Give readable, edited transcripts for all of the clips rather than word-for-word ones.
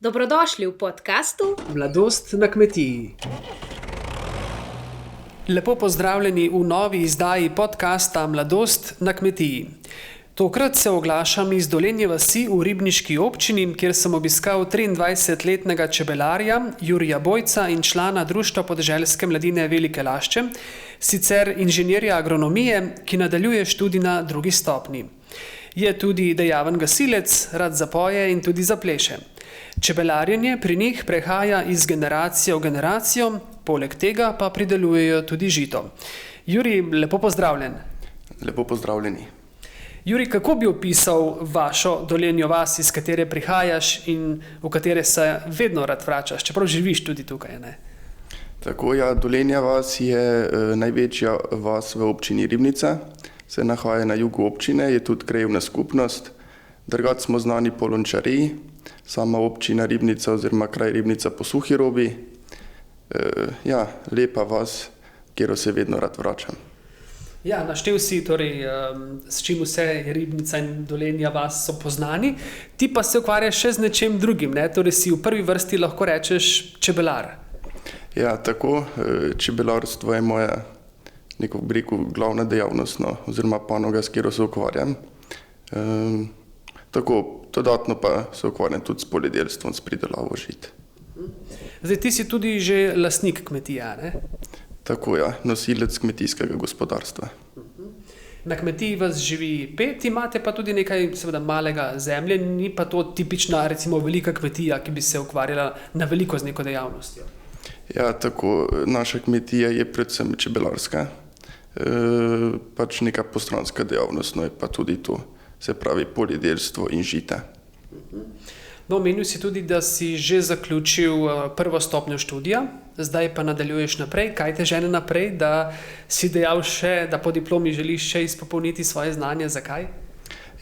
Dobrodošli v podkastu Mladost na kmetiji. Lepo pozdravljeni v novi izdaji podcasta Mladost na kmetiji. Tokrat se oglašam iz Dolenje vasi v Ribniški občini, kjer sem obiskal 23-letnega čebelarja Jurija Bojca in člana Društva podeželske mladine Velike Lašče, sicer inženirja agronomije, ki nadaljuje študij na drugi stopnji. Je tudi dejaven gasilec, rad zapoje in tudi zapleše. Čebelarjenje pri njih prehaja iz generacije v generacijo, poleg tega pa pridelujejo tudi žito. Jurij, lepo pozdravljen. Lepo pozdravljeni. Jurij, kako bi opisal vašo Dolenjo vas, iz katere prihajaš in v katere se vedno rad vračaš, čeprav živiš tudi tukaj, ne? Tako, ja, Dolenja vas je največja vas v občini Ribnica, se nahaja na jugu občine, je tudi krajevna skupnost. Drugače smo znani po lončariji, sama občina Ribnica oziroma kraj Ribnica po Suhi Robi. Ja, lepa vas, kjer se vedno rad vračam. Ja, naštel si torej, s čim vse Ribnica in Dolenja vas so poznani, ti pa se ukvarjaš še z nečem drugim, ne? Torej si v prvi vrsti lahko rečeš čebelar. Ja, tako, čebelarstvo je moja glavna dejavnost, no, oziroma panoga, s katero se ukvarjam. Tako, dodatno pa se ukvarjam tudi s poljedelstvom, s pridelavo žit. Zdaj, ti si tudi že lastnik kmetija, ne? Tako, ja, nosilec kmetijskega gospodarstva. Na kmetiji vas živi 5, imate pa tudi nekaj seveda malega zemlje, ni pa to tipična, recimo, velika kmetija, ki bi se ukvarjala na veliko z neko dejavnostjo. Ja, tako, naša kmetija je predvsem čebelarska, pač neka postranska dejavnost, no je pa tudi to, se pravi poljedelstvo in žita. No, omenil si tudi, da si že zaključil prvo stopnjo študija, zdaj pa nadaljuješ naprej. Kaj te žene naprej, da si dejal še, da po diplomi želiš še izpopolniti svoje znanje? Zakaj?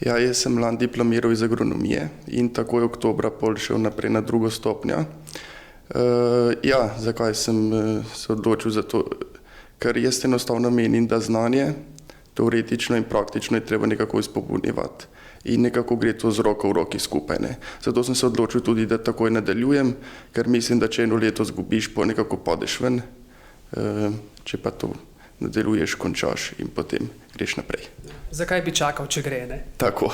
Ja, jaz sem lani diplomiral iz agronomije in takoj oktobra pol šel naprej na drugo stopnjo. Ja, zakaj sem se odločil za to? Ker jaz enostavno menim, da znanje, teoretično in praktično, je treba nekako izpopolnjevati. In nekako gre to z roko v roki skupaj, ne. Zato sem se odločil tudi, da takoj nadaljujem, ker mislim, da če eno leto zgubiš, pa nekako padeš ven, če pa to nadaljuješ, končaš in potem greš naprej. Zakaj bi čakal, če gre, ne? Tako,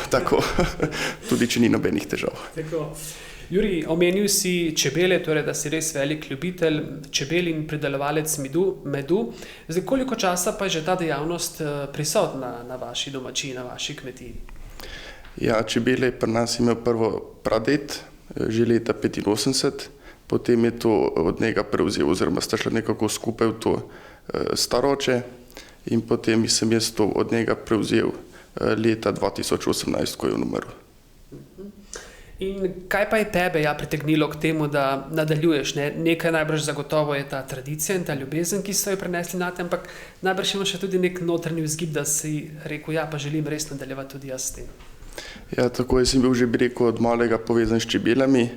tudi če ni nobenih težav. Tako. Jurij, omenil si čebele, torej da si res velik ljubitelj čebel in pridelovalec medu. Zdaj, koliko časa pa je že ta dejavnost prisotna na vaši domačiji, na vaši kmetiji? Ja, čebele je pri nas imel prvo praded, že leta 85, potem je to od njega prevzel, oziroma sta šla nekako skupaj v to staroče in potem sem jaz to od njega prevzel leta 2018, ko je on umrl. In kaj pa je tebe pritegnilo k temu, da nadaljuješ, ne? Nekaj najbrž zagotovo je ta tradicija in ta ljubezen, ki so jo prenesli nate, ampak najbrž ima še tudi nek notranji vzgib, da si rekel, ja, pa želim res nadaljevati tudi jaz s tem. Ja, tako, jaz sem bil že od malega povezan s čebelami,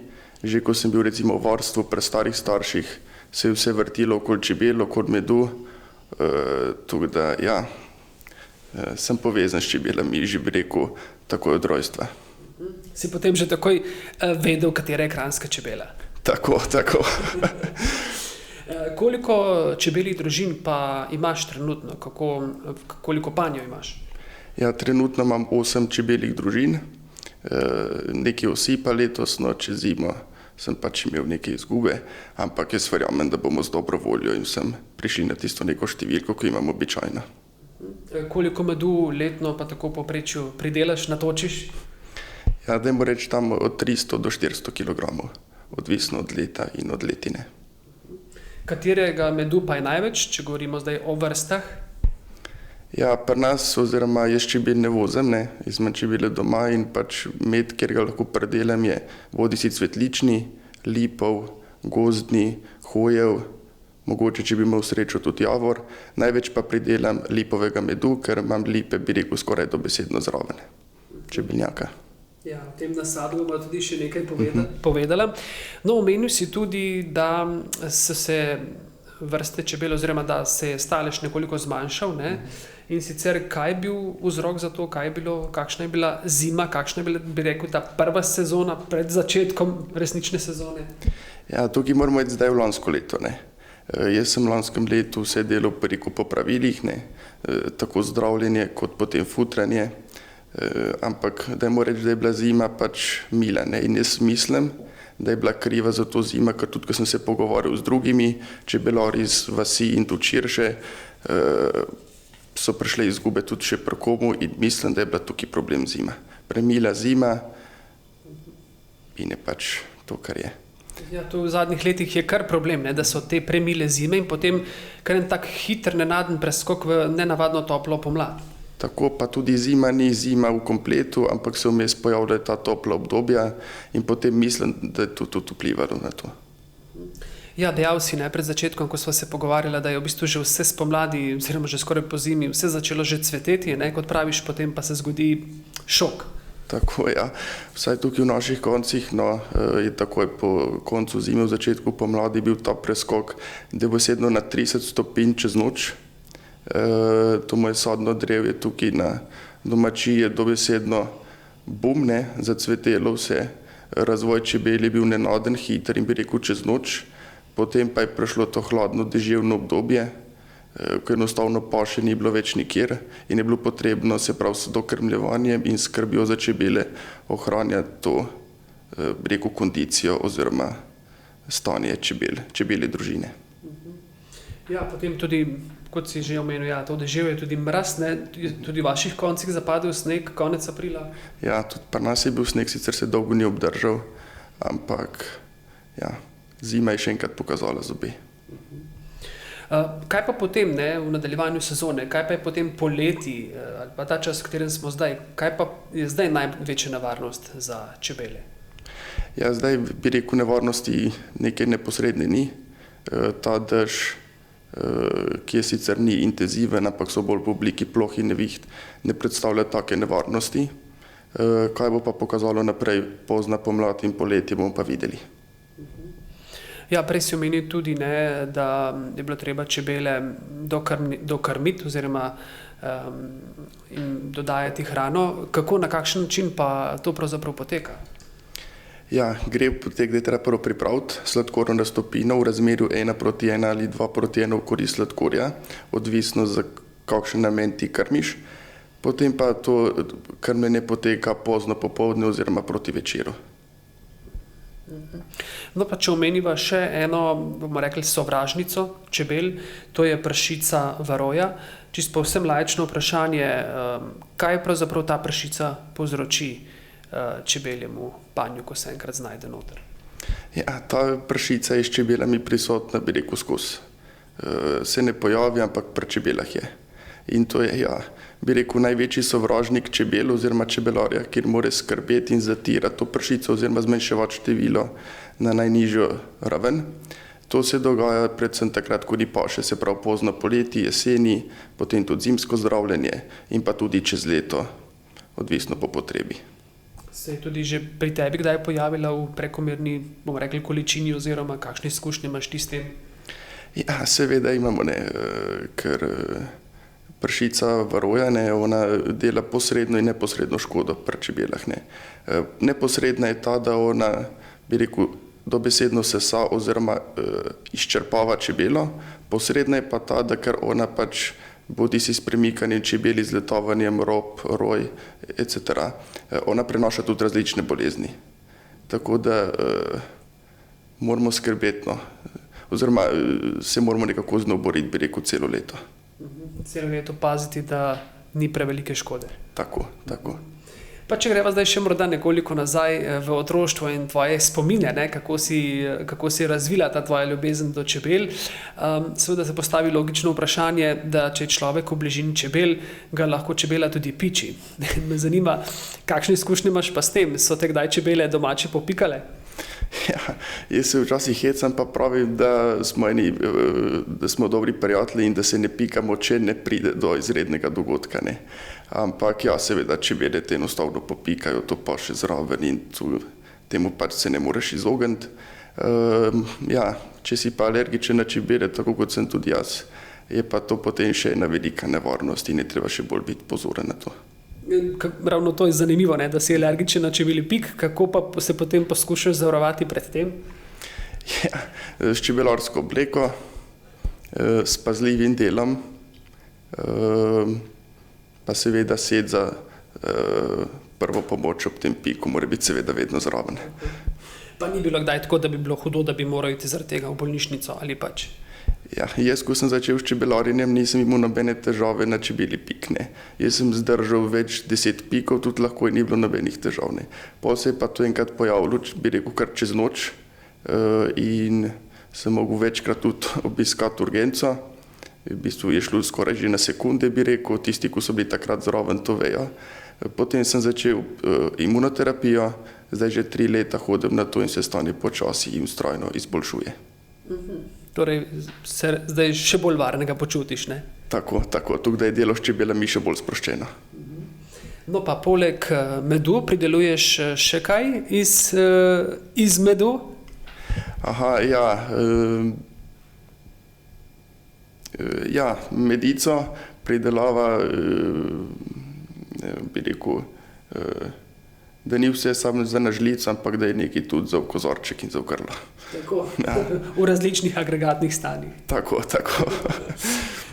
že ko sem bil recimo v varstvu pri starih starših, se je vse vrtilo okoli čebel, okoli medu, tako da, ja, sem povezan s čebelami, že takoj od rojstva. Si potem že takoj vedel, katera je kranjska čebela? Tako. Koliko čebeljih družin pa imaš trenutno? Koliko panjev imaš? Ja, trenutno imam 8 čebeljih družin, nekaj osipa letos, no čez zimo sem pač imel neke izgube, ampak jaz verjamem, da bomo z dobro voljo in vsem prišli na tisto neko številko, ki imamo običajno. Koliko medu letno pa tako v povprečju pridelaš, natočiš? Ja, dajmo reči tam od 300 do 400 kilogramov, odvisno od leta in od letine. Katerega medu pa je največ, če govorimo zdaj o vrstah? Ja, pri nas oziroma jaz čebel ne vozim, ne, jaz imam čebele doma in pač med, kjer ga lahko predelam, je bodisi cvetlični, lipov, gozdni, hojev, mogoče, če bi imel srečo, tudi javor. Največ pa pridelam lipovega medu, ker imam lipe, bi rekel, skoraj dobesedno zraven čebelnjaka. Ja, o tem nasadu bomo tudi še nekaj povedala. No, omenil si tudi, da so se vrste čebel, oziroma da se je stalež nekoliko zmanjšal. Ne? In sicer, kaj je bil vzrok za to, kakšna je bila zima, kakšna je bila, bi rekel, ta prva sezona pred začetkom resnične sezone? Ja, tukaj moramo iti zdaj v lansko leto. Ne? Jaz sem v lanskem letu vse delal preko popravilih, ne? Tako zdravljenje kot potem futranje, ampak dajmo reči, da je bila zima pač mila. Ne? In jaz mislim, da je bila kriva za to zima, ker tudi, ko sem se pogovoril z drugimi čebelarji iz vasi in tudi širše, so prišle izgube tudi še pri komu in mislim, da je bila tukaj problem zima. Premila zima in je pač to, kar je. Ja, to v zadnjih letih je kar problem, ne, da so te premile zime in potem kar en tak hiter, nenaden preskok v nenavadno toplo pomlad. Tako pa tudi zima ni zima v kompletu, ampak se vmes pojavljajo ta topla obdobja in potem mislim, da je tudi vplivalo na to. Ja, dejal si, ne, pred začetkom, ko sva se pogovarjala, da je v bistvu že vse spomladi, oziroma že skoraj po zimi, vse začelo že cveteti, ne, kot praviš, potem pa se zgodi šok. Tako, ja. Vsaj tukaj v naših koncih, je takoj po koncu zime, v začetku pomladi bil ta preskok dobesedno na 30 stopinj čez noč. To moje sadno drevje tukaj na domačiji je dobesedno bumne, zacvetelo vse. Razvoj čebel je bil nenaden, hiter in bi rekel čez noč. Potem pa je prišlo to hladno deževno obdobje, ko enostavno paše ni bilo več nikjer in je bilo potrebno se prav s dokrmljevanjem in skrbijo za čebele ohranjati to, bi rekel, kondicijo oziroma stanje čebelje družine. Ja, potem tudi, kot si že omenil, ja, to deževje je tudi mraz, ne, tudi v vaših koncih zapadel sneg konec aprila. Ja, tudi pri nas je bil sneg, sicer se dolgo ni obdržal, ampak ja, zima je še enkrat pokazala zobe. Kaj pa potem, ne, v nadaljevanju sezone, kaj pa je potem poleti ali pa ta čas, v katerem smo zdaj, kaj pa je zdaj največja nevarnost za čebele? Ja, zdaj bi rekel, nevarnosti nekaj neposredne ni. Ta dež, ki je sicer ni intenziven, ampak so bolj v obliki ploh in neviht, ne predstavlja take nevarnosti. Kaj bo pa pokazalo naprej pozna pomlad in poletje, bomo pa videli. Ja, prej si omenil tudi, ne, da je bilo treba čebele dokrmiti oziroma jim dodajati hrano. Kako, na kakšen način pa to pravzaprav poteka? Ja, gre potek, da je treba prvo pripraviti sladkorno raztopino v razmerju 1:1 ali 2:1 v korist sladkorja, odvisno za kakšen namen ti krmiš. Potem pa to krmljenje poteka pozno popoldne oziroma proti večeru. No, pa če omeniva še eno, bomo rekli, sovražnico čebel, to je pršica varoja. Čisto povsem laično vprašanje, kaj pravzaprav ta pršica povzroči čebeljemu panju, ko se enkrat znajde noter? Ja, ta pršica je s čebelami prisotna, bi rekel, skozi. Se ne pojavi, ampak pri čebelah je. In to je, ja, bi rekel, največji sovražnik čebel oziroma čebelarja, kjer mora skrbeti in zatirati to pršico oziroma zmanjševati število na najnižjo raven. To se dogaja predvsem takrat, ko ni paše, se pravi pozno poleti, jeseni, potem tudi zimsko zdravljenje in pa tudi čez leto, odvisno po potrebi. Se je tudi že pri tebi kdaj pojavila v prekomerni, bomo rekli, količini oziroma kakšne izkušnje imaš ti s tem? Ja, seveda imamo, ne, ker pršica varoja, ne, ona dela posredno in neposredno škodo pri čebelah. Ne. Neposredna je ta, da ona, bi rekel, dobesedno sesa oziroma izčrpava čebelo, posredna je pa ta, da ker ona pač bodi si s premikanjem čebel, izletavanjem rob, roj, etc. Ona prenaša tudi različne bolezni. Tako da moramo skrbeti, no, oziroma se moramo nekako z njo boriti, bi rekel, celo leto. Celo leto paziti, da ni prevelike škode. Tako, tako. Pa če greva zdaj še morda nekoliko nazaj v otroštvo in tvoje spomine, ne, kako si razvila ta tvoja ljubezen do čebel, seveda se postavi logično vprašanje, da če je človek v bližini čebel, ga lahko čebela tudi piči. Me zanima, kakšne izkušnje imaš pa s tem? So te kdaj čebele domače popikale? Ja, jaz se včasih hecam, pa pravim, da smo dobri prijatelji in da se ne pikamo, če ne pride do izrednega dogodka. Ne. Ampak ja, seveda, čebele te enostavno popikajo, to pa še zraven in temu pač se ne moreš izogniti. Ja, če si pa alergičen na čebele, tako kot sem tudi jaz, je pa to potem še ena velika nevarnost in je treba še bolj biti pozoren na to. Ravno to je zanimivo, ne? Da si alergičen na čebelji pik, kako pa se potem poskušaš zavarovati pred tem? Ja, s čebelarsko obleko, s pazljivim delom, pa seveda set za prvo pomoč ob tem piku mora biti seveda vedno zraven. Pa ni bilo kdaj tako, da bi bilo hudo, da bi moral iti zaradi tega v bolnišnico ali pač? Ja, jaz, ko sem začel s čebelarjenjem, nisem imel nobene težave na čebelji pik, ne. Jaz sem zdržal več 10 pikov, tudi lahko ni bilo nobenih težav, ne. Potem se je pa to enkrat pojavilo, bi rekel, kar čez noč, in sem mogel večkrat tudi obiskati urgenco. V bistvu je šlo skoraj že na sekunde, bi rekel, tisti, ki so bili takrat zraven, to vejo. Potem sem začel imunoterapijo, zdaj že 3 leta hodim na to in se stanje počasi in vztrajno izboljšuje. Torej se zdaj še bolj varnega počutiš, ne? Tako, tukaj je delo s čebelami še bolj sproščeno. No pa poleg medu prideluješ še kaj iz medu? Aha, ja. Ja, medico, pridelava, bi rekel, da ni vse samo za nažlic, ampak da je nekaj tudi za kozorček in za grlo. Tako, ja. V različnih agregatnih stanjih. Tako.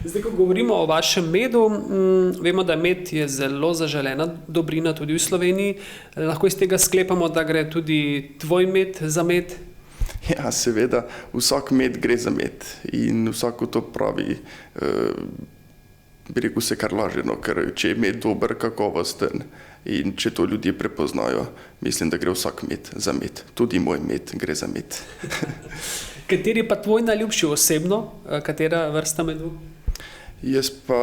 Zdaj, ko govorimo o vašem medu, vemo, da med je zelo zaželena dobrina tudi v Sloveniji. Lahko iz tega sklepamo, da gre tudi tvoj med za med? Ja, seveda, vsak med gre za med in vsako to pravi, bi rekel se kar laže, no, ker če je med dober, kakovosten in če to ljudje prepoznajo, mislim, da gre vsak med za med. Tudi moj med gre za med. Kateri pa tvoj najljubši osebno? Katera vrsta medu? Jaz pa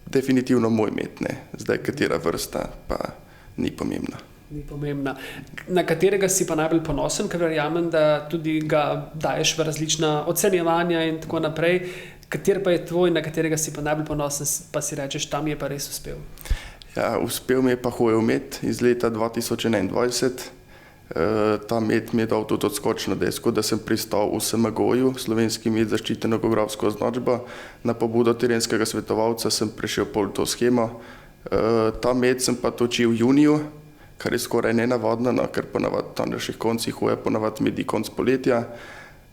definitivno moj med, ne. Zdaj, katera vrsta pa ni pomembna. Ni pomembna. Na katerega si pa najbolj ponosen, ker verjamem, da tudi ga daješ v različna ocenjevanja in tako naprej. Kater pa je tvoj, na katerega si pa najbolj ponosen, pa si rečeš, tam je pa res uspel? Ja, uspel mi je pa hojev med iz leta 2021. Ta med mi je dal tudi odskočno desko, da sem pristal v SMG-ju, Slovenski med zaščiteno geografsko označbo. Na pobudo terenskega svetovalca sem prešel pol to shemo. Ta med sem pa točil v juniju, kar je skoraj nenavadno, no, ker ponavadi tam na naših koncih hoja ponavadi medi konc poletja.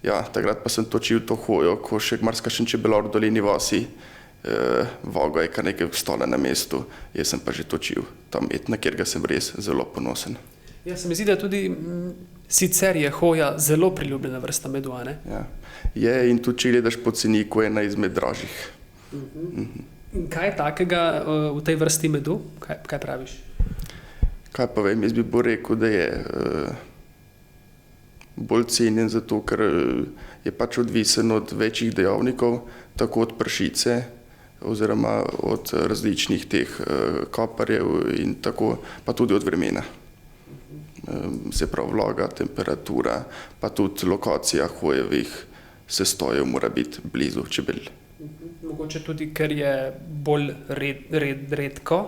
Ja, takrat pa sem točil to hojo, ko še marsikakšen čebelar v Dolini vasi vaga je kar nekaj stole na mestu. Jaz sem pa že točil ta med, na katerega sem res zelo ponosen. Ja, se mi zdi, da tudi sicer je hoja zelo priljubljena vrsta medu, a ne? Ja, je in tudi če gledaš po ceniku, je ena izmed dražjih. In kaj je takega v tej vrsti medu? Kaj praviš? Kaj pa vem, jaz bi bolj rekel, da je bolj cenjen zato, ker je pač odvisen od večjih dejavnikov, tako od pršice oziroma od različnih teh kaparjev in tako, pa tudi od vremena. Se pravi vlaga, temperatura, pa tudi lokacija hojevih sestojev mora biti blizu čebel. Mogoče tudi, ker je bolj redko,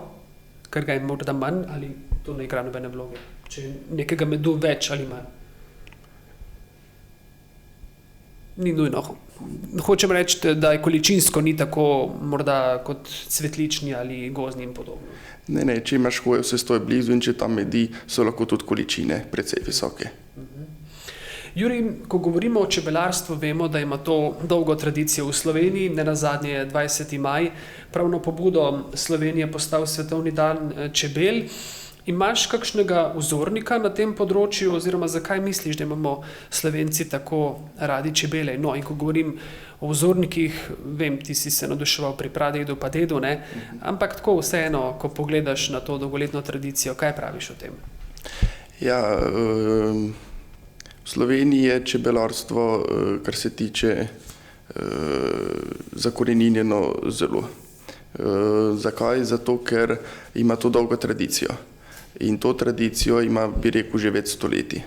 ker ga je morda manj, ali to ne igra nobene vloge? Če je nekega medu več ali manj? Ni nujno. Hočem reči, da je količinsko ni tako morda kot cvetlični ali gozdni in podobno. Ne, če imaš hojev sestoj blizu in če tam medi, so lahko tudi količine precej visoke. Jurij, ko govorimo o čebelarstvu, vemo, da ima to dolgo tradicijo v Sloveniji, nenazadnje je 20. maj, prav na pobudo Slovenije postal svetovni dan čebel. Imaš kakšnega vzornika na tem področju oziroma zakaj misliš, da imamo Slovenci tako radi čebele? No, in ko govorim o vzornikih, vem, ti si se navduševal pri pradedu pa dedu, ne? Ampak tako vseeno, ko pogledaš na to dolgoletno tradicijo, kaj praviš o tem? Ja, v Sloveniji je čebelarstvo, kar se tiče zakoreninjeno zelo. Zakaj? Zato, ker ima to dolgo tradicijo. In to tradicijo ima, bi rekel, že več stoletij.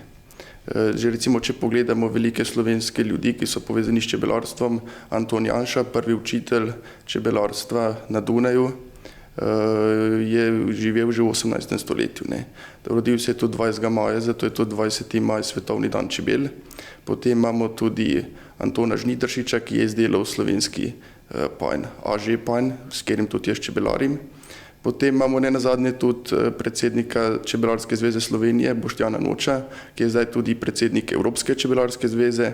Že recimo, če pogledamo velike slovenske ljudi, ki so povezani s čebelarstvom, Anton Janša, prvi učitelj čebelarstva na Dunaju, je živel že v 18. stoletju. Ne. Rodil se je tudi 20. maja, zato je to 20. maj svetovni dan čebel. Potem imamo tudi Antona Žnidaršiča, ki je izdelal slovenski panj, AŽ panj, s katerim tudi jaz čebelarim. Potem imamo nenazadnje tudi predsednika Čebelarske zveze Slovenije, Boštjana Noča, ki je zdaj tudi predsednik Evropske čebelarske zveze.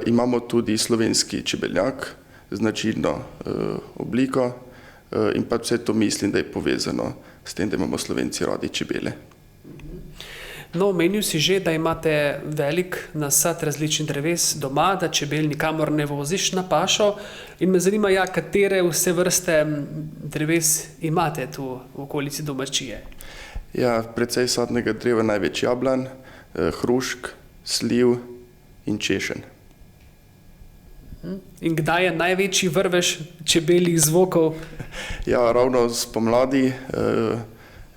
Imamo tudi slovenski čebeljak, značilno obliko in pa vse to mislim, da je povezano s tem, da imamo Slovenci radi čebele. No, omenil si že, da imate velik nasad različnih dreves doma, da čebel nikamor ne voziš na pašo in me zanima, katere vse vrste dreves imate tu v okolici domačije. Ja, precej sadnega dreva, največ jablan, hrušk, sliv in češenj. In kdaj je največji vrvež čebeljih zvokov? Ja, ravno spomladi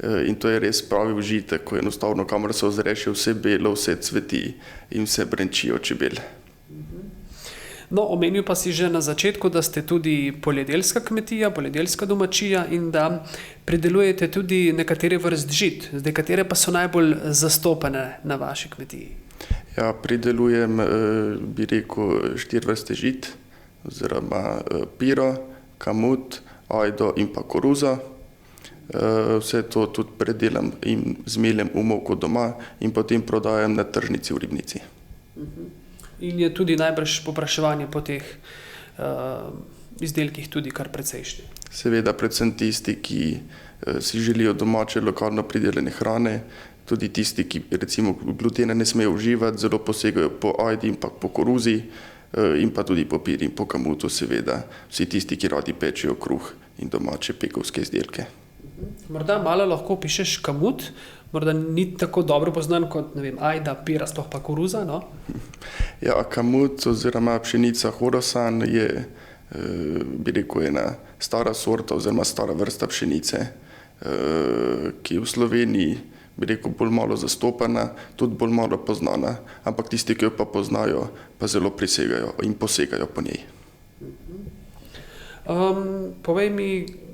in to je res pravi užitek, ko enostavno kamor se ozreš, je vse belo, vse cveti in vse brenčijo čebel. No, omenil pa si že na začetku, da ste tudi poljedelska kmetija, poljedelska domačija in da pridelujete tudi nekatere vrst žit. Zdaj, katere pa so najbolj zastopane na vaši kmetiji? Ja, pridelujem, bi rekel, 4 vrste žit, oziroma piro, kamut, ajdo in pa koruzo. Vse to tudi predelam in zmeljem v moko doma in potem prodajam na tržnici v Ribnici. In je tudi najbrž povpraševanje po teh izdelkih tudi kar precejšnje. Seveda, predvsem tisti, ki si želijo domače, lokalno pridelane hrane, tudi tisti, ki recimo glutena ne smejo uživati, zelo posegajo po ajdi in pa po koruzi in pa tudi po piri in po kamutu, seveda. Vsi tisti, ki radi pečejo kruh in domače pekovske izdelke. Morda malo lahko pišeš kamut, morda ni tako dobro poznan kot, ne vem, ajda, pira, sploh pa koruza, no? Ja, kamut oziroma pšenica horosan je, bi rekel, ena stara sorta oziroma stara vrsta pšenice, ki je v Sloveniji, bi rekel, bolj malo zastopana, tudi bolj malo poznana, ampak tisti, ki jo pa poznajo, pa zelo prisegajo in posegajo po njej. Povej mi,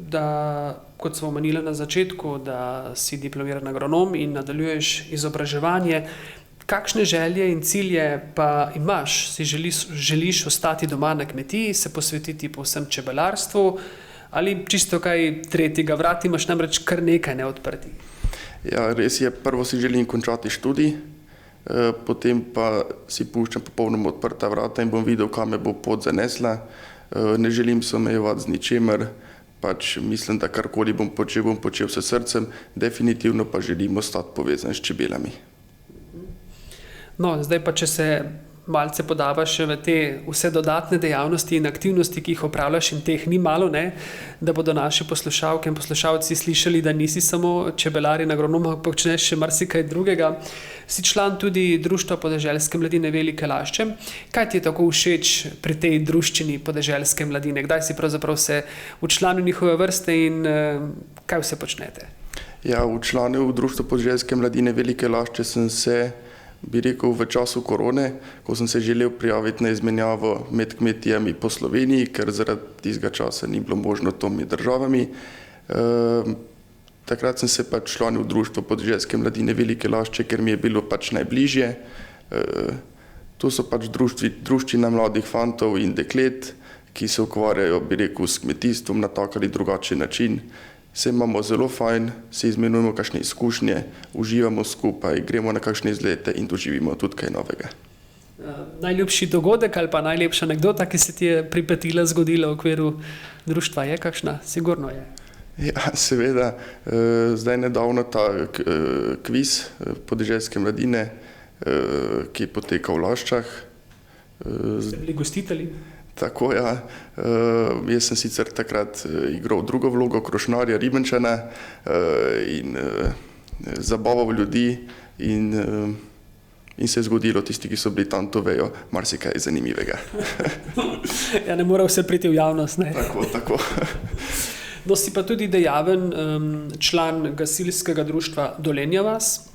da, kot smo omenili na začetku, da si diplomiran agronom in nadaljuješ izobraževanje. Kakšne želje in cilje pa imaš? Si želiš ostati doma na kmetiji, se posvetiti povsem čebelarstvu ali čisto kaj tretjega? Vrat imaš namreč kar nekaj neodprtih. Ja, res je, prvo si želim končati študij, potem pa si puščam popolnoma odprta vrata in bom videl, kam me bo pot zanesla. Ne želim se omejevati z ničemer, pač mislim, da karkoli bom počel s srcem, definitivno pa želim ostati povezan s čebelami. No, zdaj pa, če se malce podavaš še v te vse dodatne dejavnosti in aktivnosti, ki jih opravljaš, in teh ni malo, ne, da bodo naši poslušalke in poslušalci slišali, da nisi samo čebelar in agronom, ampak počneš še marsikaj drugega. Si član tudi Društva podeželske mladine Velike Lašče. Kaj ti je tako všeč pri tej druščini podeželske mladine? Kdaj si pravzaprav se včlanil njihove vrste in kaj vse počnete? Ja, včlanil v Društvo podeželske mladine Velike Lašče sem se, bi rekel, v času korone, ko sem se želel prijaviti na izmenjavo med kmetijami po Sloveniji, ker zaradi tistega časa ni bilo možno to med državami. Takrat sem se pač članil v Društvo podeželske mladine Velike Lašče, ker mi je bilo pač najbližje. To so pač druščina mladih fantov in deklet, ki se ukvarjajo, bi rekel, s kmetijstvom na tak ali drugačen način. Se imamo zelo fajn, se izmenujemo kakšne izkušnje, uživamo skupaj, gremo na kakšne izlete in doživimo tudi kaj novega. Najljubši dogodek ali pa najlepša anekdota, ki se ti je pripetila, zgodila v okviru društva, je kakšna? Sigurno je. Ja, seveda. Zdaj nedavno ta kviz podeželske mladine, ki je potekal v Laščah. Ste bili gostitelji? Tako, ja. Jaz sem sicer takrat igral drugo vlogo krošnarja Ribenčana in zabaval ljudi in se je zgodilo, tisti, ki so bili tam, to vejo, marsikaj zanimivega. Ja, ne mora vse priti v javnost, ne? Tako. No, si pa tudi dejaven član gasilskega društva Dolenja vas.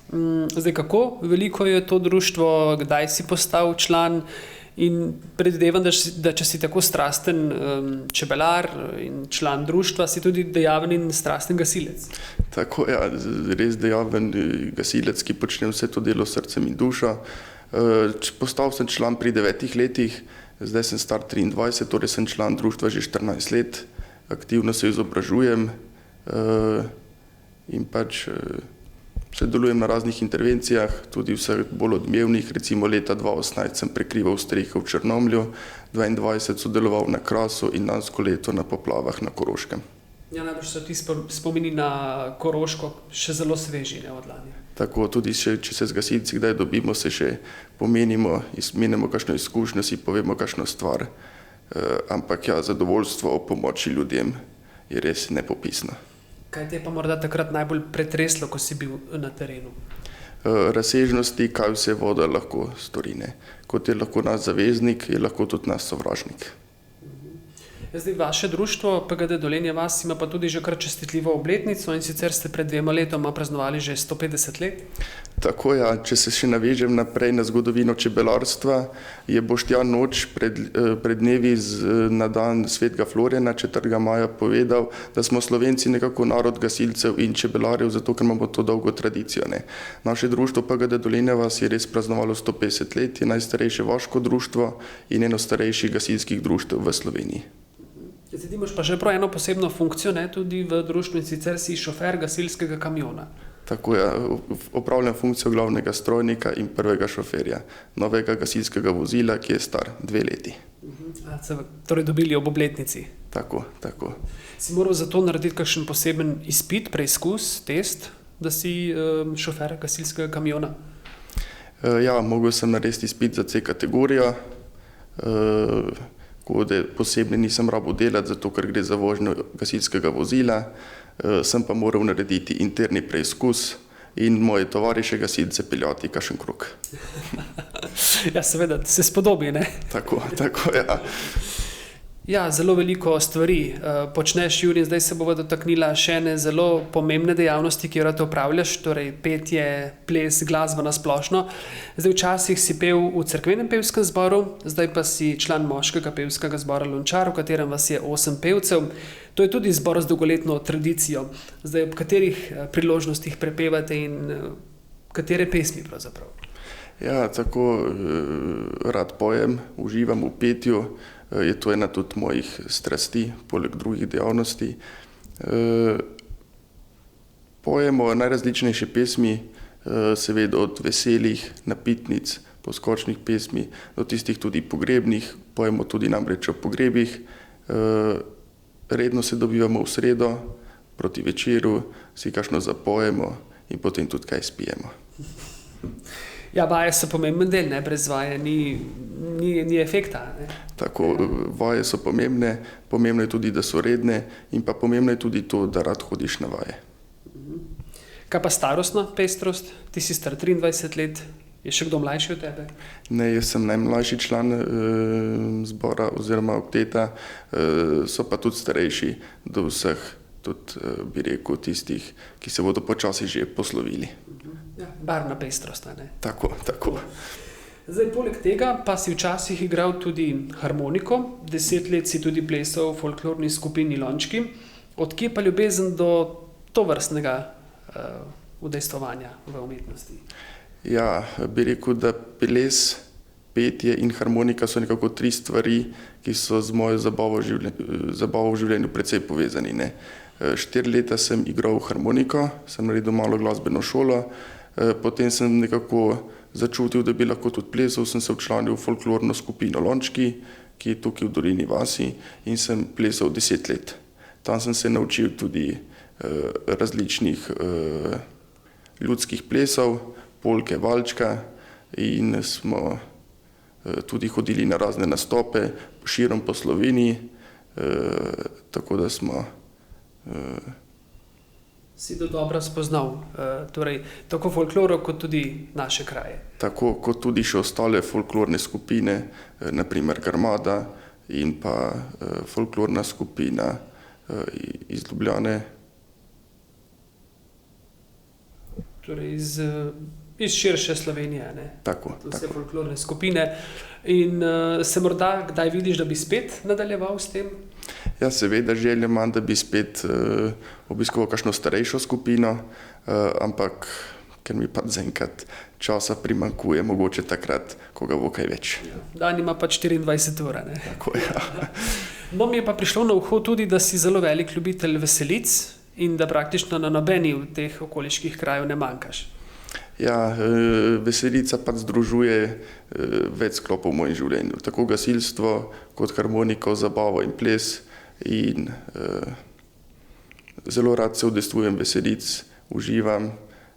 Zdaj, kako veliko je to društvo, kdaj si postal član In predvidevam, da če si tako strasten čebelar in član društva, si tudi dejaven in strasten gasilec. Tako, ja, res dejaven gasilec, ki počne vse to delo s srcem in dušo. Postal sem član pri 9 letih, zdaj sem star 23, torej sem član društva že 14 let, aktivno se izobražujem in pač sodelujem na raznih intervencijah, tudi vseh bolj odmevnih, recimo leta 2018 sem prekrival strehe v Črnomlju, 2022 sodeloval na Krasu in lansko leto na poplavah na Koroškem. Ja, najbrž so ti spomini na Koroško še zelo sveži, ne, od lani. Tako, tudi če se z gasilci kdaj dobimo, se še pomenimo, izmenimo kakšno izkušnjo, si povemo kakšno stvar, ampak ja, zadovoljstvo o pomoči ljudem je res nepopisno. Kaj te je pa morda takrat najbolj pretreslo, ko si bil na terenu? Razsežnosti, kaj vse voda lahko stori, ne. Kot je lahko naš zaveznik, je lahko tudi naš sovražnik. Zdaj, vaše društvo PGD Dolenja vas ima pa tudi že kar čestitljivo obletnico in sicer ste pred 2 letoma praznovali že 150 let. Tako, ja, če se še navežem naprej na zgodovino čebelarstva, je Boštjan Noč pred dnevi na dan svetega Florjana 4. maja povedal, da smo Slovenci nekako narod gasilcev in čebelarjev, zato ker imamo to dolgo tradicijo, ne. Naše društvo PGD Dolenja vas je res praznovalo 150 let, je najstarejše vaško društvo in eno starejših gasilskih društev v Sloveniji. Zdaj, ti imaš pa že prav eno posebno funkcijo, ne, tudi v društvu, in sicer si šofer gasilskega kamiona. Tako, ja, opravljam funkcijo glavnega strojnika in prvega šoferja novega gasilskega vozila, ki je star 2 leti. Torej dobili ob obletnici. Tako, tako. Si moral za to narediti kakšen poseben izpit, preizkus, test, da si šofer gasilskega kamiona? Ja, mogel sem narediti izpit za C kategorijo, kode posebne nisem rabil delati, zato ker gre za vožnjo gasilskega vozila, sem pa moral narediti interni preizkus in moje tovariše gasilce peljati kakšen krog. Ja, seveda, se spodobi, ne? Tako, ja. Ja, zelo veliko stvari počneš, Jurij, zdaj se bova dotaknila še ene zelo pomembne dejavnosti, ki jo rad opravljaš, torej petje, ples, glasba na splošno. Zdaj, včasih si pel v cerkvenem pevskem zboru, zdaj pa si član moškega pevskega zbora Lončar, v katerem vas je 8 pevcev. To je tudi zbor z dolgoletno tradicijo. Zdaj, ob katerih priložnostih prepevate in katere pesmi pravzaprav? Ja, tako rad pojem, uživam v petju. Je to ena tudi mojih strasti, poleg drugih dejavnosti. Pojemo najrazličnejše pesmi, seveda od veselih, napitnic, poskočnih pesmi, do tistih tudi pogrebnih, pojemo tudi namreč o pogrebih. Redno se dobivamo v sredo, proti večeru, si kakšno zapojemo in potem tudi kaj spijemo. Ja, vaje so pomemben del, ne? Brez vaje ni efekta, ne? Tako, vaje so pomembne, pomembno je tudi, da so redne in pa pomembno je tudi to, da rad hodiš na vaje. Kaj pa starostna pestrost? Ti si star 23 let, je še kdo mlajši od tebe? Ne, jaz sem najmlajši član zbora oziroma okteta, so pa tudi starejši do vseh, tudi bi rekel tistih, ki se bodo počasi že poslovili. Ja, barvna pestrost, ne? Tako. Zdaj, poleg tega pa si včasih igral tudi harmoniko, 10 let si tudi plesal v folklorni skupini Lončki. Od kje pa ljubezen do tovrstnega udejstvovanja v umetnosti? Ja, bi rekel, da ples, petje in harmonika so nekako 3 stvari, ki so z mojo zabavo v življenju precej povezani, ne. 4 leta sem igral harmoniko, sem naredil malo glasbeno šolo, potem sem nekako začutil, da bi lahko tudi plesal, sem se včlanil v folklorno skupino Lončki, ki je tukaj v Dolini vasi, in sem plesal 10 let. Tam sem se naučil tudi različnih ljudskih plesov, polke, valčka, in smo tudi hodili na razne nastope širom po Sloveniji, tako da smo Si to dobro spoznal, torej tako folkloro kot tudi naše kraje. Tako kot tudi še ostale folklorne skupine, naprimer Grmada in pa folklorna skupina iz Ljubljane. Torej Iz širše Slovenije, ne? Tako. Vse folklorne skupine. In se morda kdaj vidiš, da bi spet nadaljeval s tem? Ja, seveda želja imam, da bi spet obiskoval kakšno starejšo skupino, ampak ker mi pa zaenkrat časa primanjkuje, mogoče takrat, ko ga bo kaj več. Dan ima pa 24 ur, ne? Tako, ja. No, mi je pa prišlo na uho tudi, da si zelo velik ljubitelj veselic in da praktično na nobeni v teh okoliških krajev ne manjkaš. Ja, veselica pa združuje več sklopov v mojem življenju. Tako gasilstvo, kot harmoniko, zabavo in ples. In zelo rad se udejstvujem veselic, uživam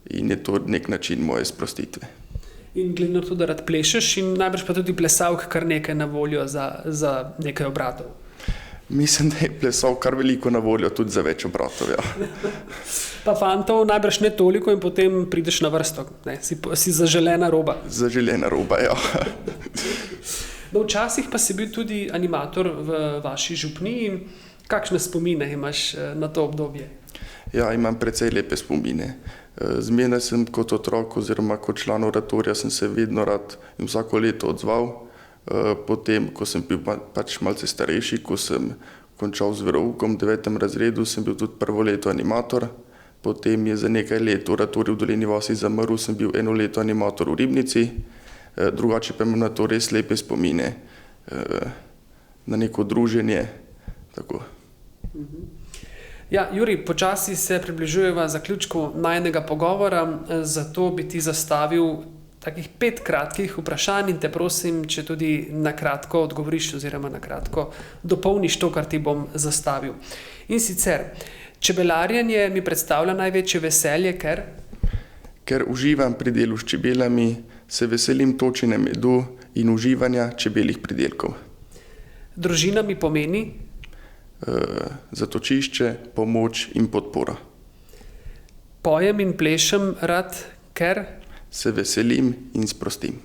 in je to nek način moje sprostitve. In glede na to, da rad plešeš in najbrž pa tudi plesalk kar nekaj na voljo za nekaj obratov. Mislim, da je plesal kar veliko na voljo tudi za več obratov, ja. Pa fantov najbrž ne toliko in potem prideš na vrsto, ne? Si zaželena roba. Zaželena roba, ja. No, včasih pa si bil tudi animator v vaši župniji. Kakšne spomine imaš na to obdobje? Ja, imam precej lepe spomine. Zmeraj sem kot otrok oziroma kot član oratorija sem se vedno rad in vsako leto odzval. Potem, ko sem bil pač malce starejši, ko sem končal z veroukom v 9. razredu, sem bil tudi prvo leto animator. Potem je za nekaj let oratorij v Dolenji vasi zamrl, sem bil 1 leto animator v Ribnici. Drugače pa imam na to res lepe spomine, na neko druženje. Tako. Ja, Jurij, počasi se približujeva zaključku najinega pogovora, zato bi ti zastavil takih 5 kratkih vprašanj in te prosim, če tudi na kratko odgovoriš oziroma na kratko dopolniš to, kar ti bom zastavil. In sicer, čebelarjenje mi predstavlja največje veselje, Ker uživam pri delu s čebelami, se veselim točenja medu in uživanja čebeljih pridelkov. Družina mi pomeni Zatočišče, pomoč in podpora. Pojem in plešem rad, ker Se veselim in sprostim.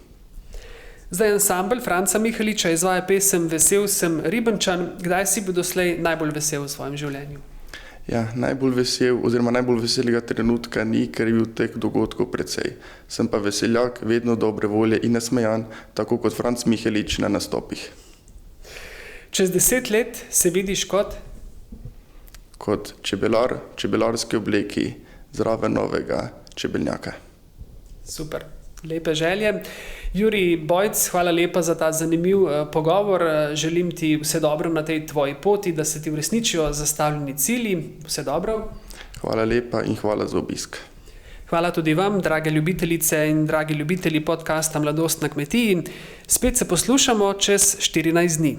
Zdaj ansambel Franca Miheliča izvaja pesem Vesel sem Ribenčan. Kdaj si bil doslej najbolj vesel v svojem življenju? Ja, najbolj vesel oziroma najbolj veselega trenutka ni, ker je bil teh dogodkov precej. Sem pa veseljak, vedno dobre volje in nasmejan, tako kot Franc Mihelič na nastopih. Čez 10 let se vidiš Kot čebelar, čebelarske obleki, zraven novega čebelnjaka. Super, lepe želje. Jurij Bojc, hvala lepa za ta zanimiv pogovor. Želim ti vse dobro na tej tvoji poti, da se ti uresničijo zastavljeni cilji. Vse dobro. Hvala lepa in hvala za obisk. Hvala tudi vam, drage ljubitelice in dragi ljubitelji podcasta Mladost na kmetiji. Spet se poslušamo čez 14 dni.